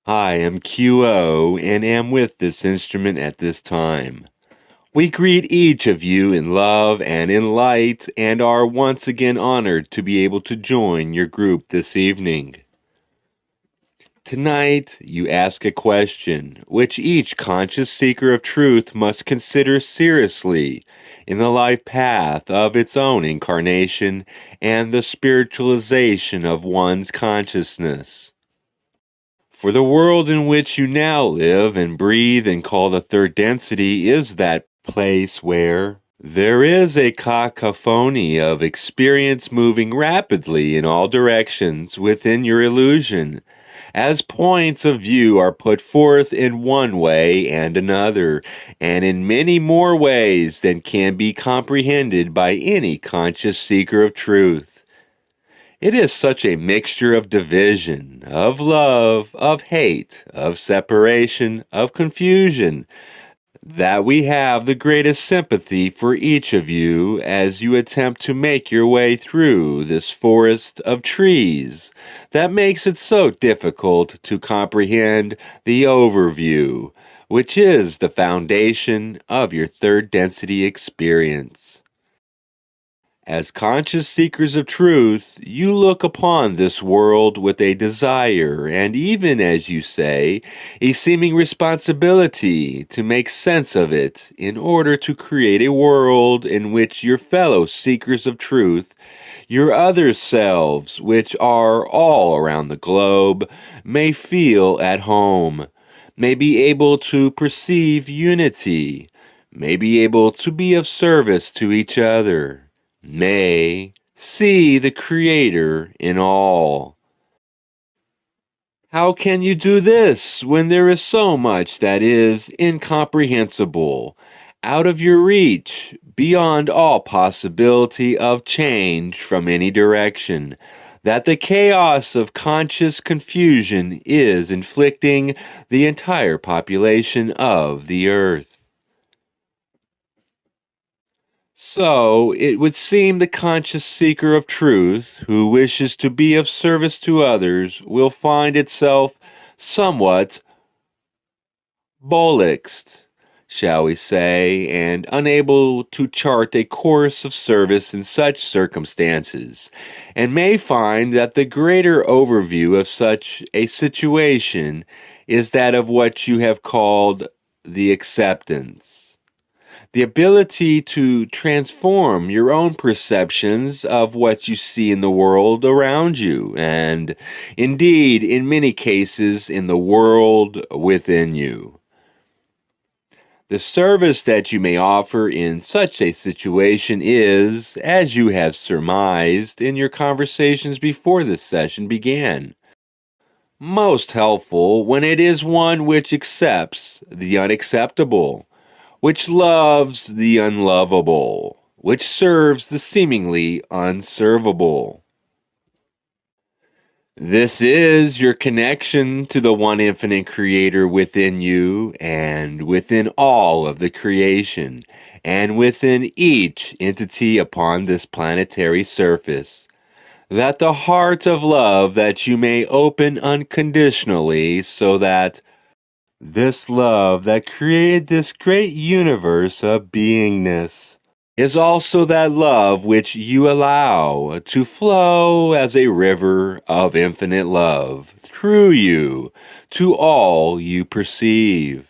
I am QO and am with this instrument at this time. We greet each of you in love and in light and are once again honored to be able to join your group this evening. Tonight, you ask a question which each conscious seeker of truth must consider seriously in the life path of its own incarnation and the spiritualization of one's consciousness. For the world in which you now live and breathe and call the third density is that place where there is a cacophony of experience moving rapidly in all directions within your illusion, as points of view are put forth in one way and another, and in many more ways than can be comprehended by any conscious seeker of truth. It is such a mixture of division, of love, of hate, of separation, of confusion, that we have the greatest sympathy for each of you as you attempt to make your way through this forest of trees that makes it so difficult to comprehend the overview, which is the foundation of your third density experience. As conscious seekers of truth, you look upon this world with a desire and even, as you say, a seeming responsibility to make sense of it in order to create a world in which your fellow seekers of truth, your other selves, which are all around the globe, may feel at home, may be able to perceive unity, may be able to be of service to each other, may see the Creator in all. How can you do this when there is so much that is incomprehensible, out of your reach, beyond all possibility of change from any direction, that the chaos of conscious confusion is inflicting the entire population of the earth? So, it would seem the conscious seeker of truth, who wishes to be of service to others, will find itself somewhat bolixed, shall we say, and unable to chart a course of service in such circumstances, and may find that the greater overview of such a situation is that of what you have called the acceptance. The ability to transform your own perceptions of what you see in the world around you, and indeed, in many cases, in the world within you. The service that you may offer in such a situation is, as you have surmised in your conversations before this session began, most helpful when it is one which accepts the unacceptable, which loves the unlovable, which serves the seemingly unservable. This is your connection to the one infinite creator within you and within all of the creation and within each entity upon this planetary surface, that the heart of love that you may open unconditionally so that this love that created this great universe of beingness is also that love which you allow to flow as a river of infinite love through you to all you perceive.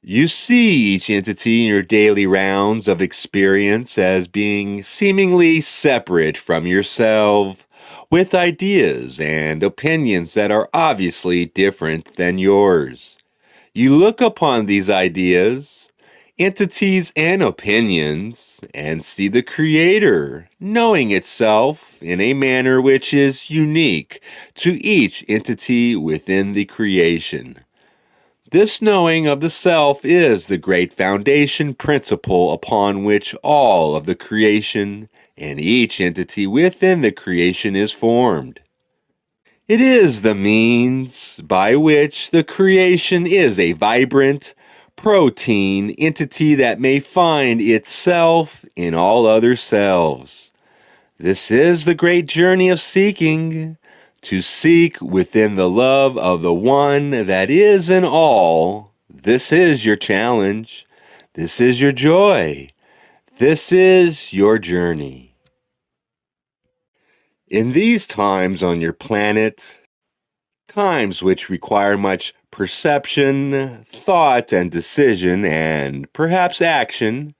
You see each entity in your daily rounds of experience as being seemingly separate from yourself, with ideas and opinions that are obviously different than yours. You look upon these ideas, entities, and opinions, and see the Creator, knowing itself in a manner which is unique to each entity within the creation. This knowing of the self is the great foundation principle upon which all of the creation and each entity within the creation is formed. It is the means by which the creation is a vibrant, protein entity that may find itself in all other selves. This is the great journey of seeking, to seek within the love of the one that is in all. This is your challenge. This is your joy. This is your journey. In these times on your planet, times which require much perception, thought, and decision, and perhaps action,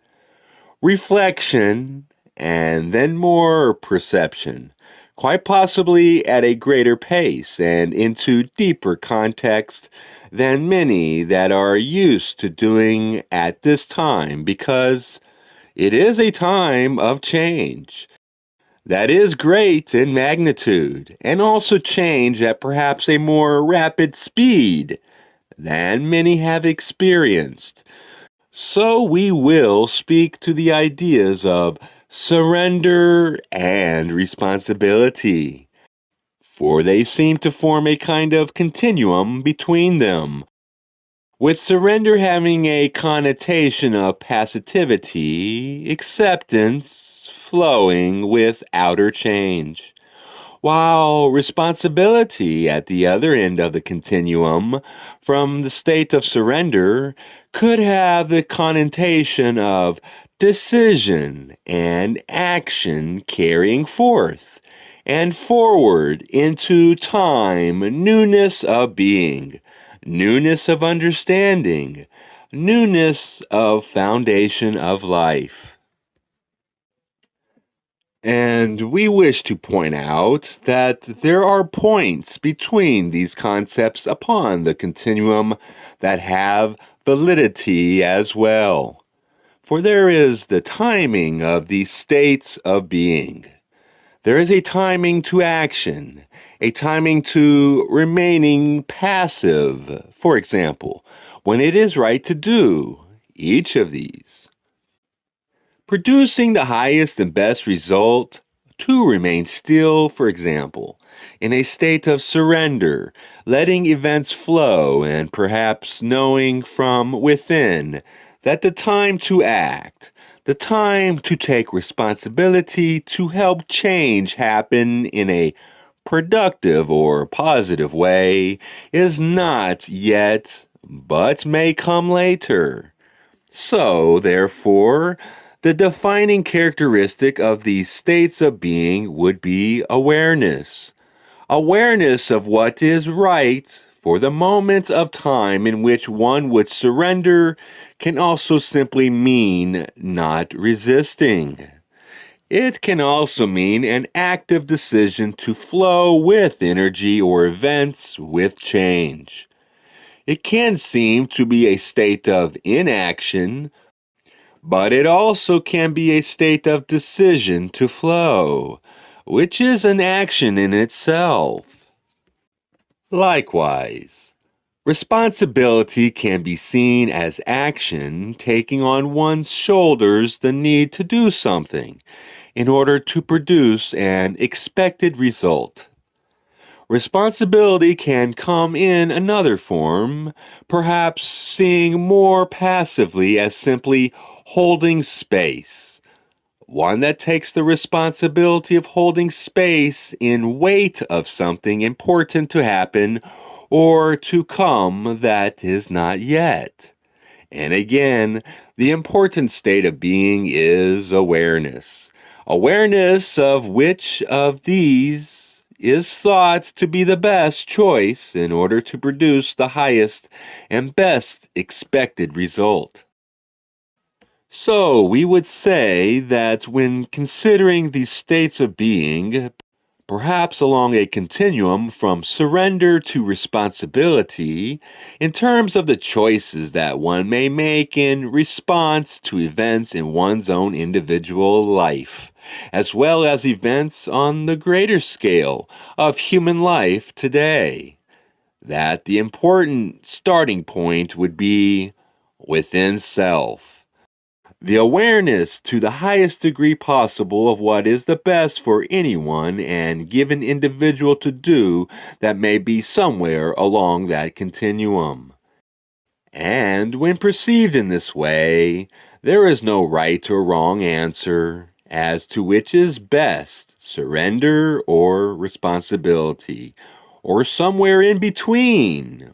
reflection, and then more perception, quite possibly at a greater pace and into deeper context than many that are used to doing at this time, because it is a time of change that is great in magnitude and also change at perhaps a more rapid speed than many have experienced. So we will speak to the ideas of surrender and responsibility, for they seem to form a kind of continuum between them, with surrender having a connotation of passivity, acceptance, flowing with outer change, while responsibility at the other end of the continuum, from the state of surrender, could have the connotation of decision and action carrying forth and forward into time, newness of being, newness of understanding, newness of foundation of life. And we wish to point out that there are points between these concepts upon the continuum that have validity as well. For there is the timing of these states of being. There is a timing to action, a timing to remaining passive, for example, when it is right to do each of these. Producing the highest and best result, to remain still, for example, in a state of surrender, letting events flow and perhaps knowing from within that the time to act, the time to take responsibility to help change happen in a productive or positive way is not yet, but may come later. So, therefore, the defining characteristic of these states of being would be awareness. Awareness of what is right for the moment of time in which one would surrender can also simply mean not resisting. It can also mean an active decision to flow with energy or events with change. It can seem to be a state of inaction, but it also can be a state of decision to flow, which is an action in itself. Likewise, responsibility can be seen as action taking on one's shoulders the need to do something in order to produce an expected result. Responsibility can come in another form, perhaps seeing more passively as simply holding space. One that takes the responsibility of holding space in wait of something important to happen or to come that is not yet. And again, the important state of being is awareness. Awareness of which of these is thought to be the best choice in order to produce the highest and best expected result. So we would say that when considering these states of being, perhaps along a continuum from surrender to responsibility, in terms of the choices that one may make in response to events in one's own individual life, as well as events on the greater scale of human life today, that the important starting point would be within self. The awareness to the highest degree possible of what is the best for anyone and given individual to do that may be somewhere along that continuum. And when perceived in this way, there is no right or wrong answer, as to which is best, surrender or responsibility, or somewhere in between,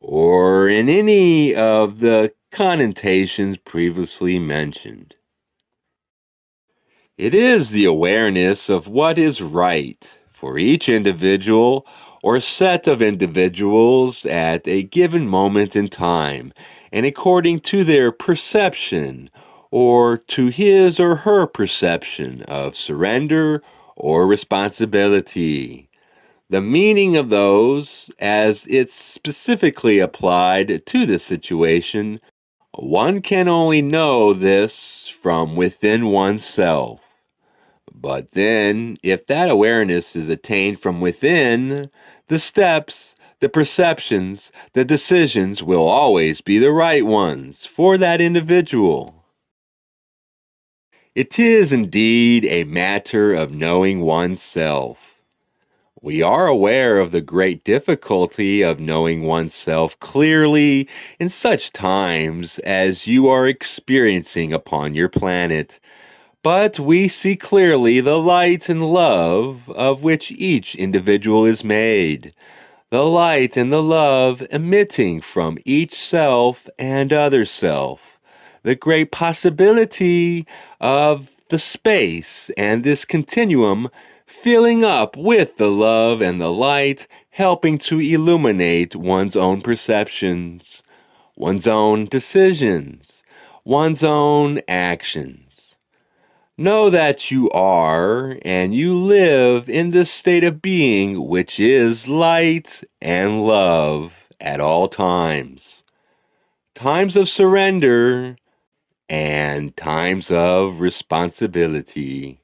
or in any of the connotations previously mentioned. It is the awareness of what is right for each individual or set of individuals at a given moment in time, and according to their perception or to his or her perception of surrender or responsibility. The meaning of those, as it's specifically applied to the situation, one can only know this from within oneself. But then, if that awareness is attained from within, the steps, the perceptions, the decisions will always be the right ones for that individual. It is indeed a matter of knowing oneself. We are aware of the great difficulty of knowing oneself clearly in such times as you are experiencing upon your planet. But we see clearly the light and love of which each individual is made, the light and the love emitting from each self and other self, the great possibility of the space and this continuum filling up with the love and the light, helping to illuminate one's own perceptions, one's own decisions, one's own actions. Know that you are and you live in this state of being which is light and love at all times. Times of surrender and times of responsibility.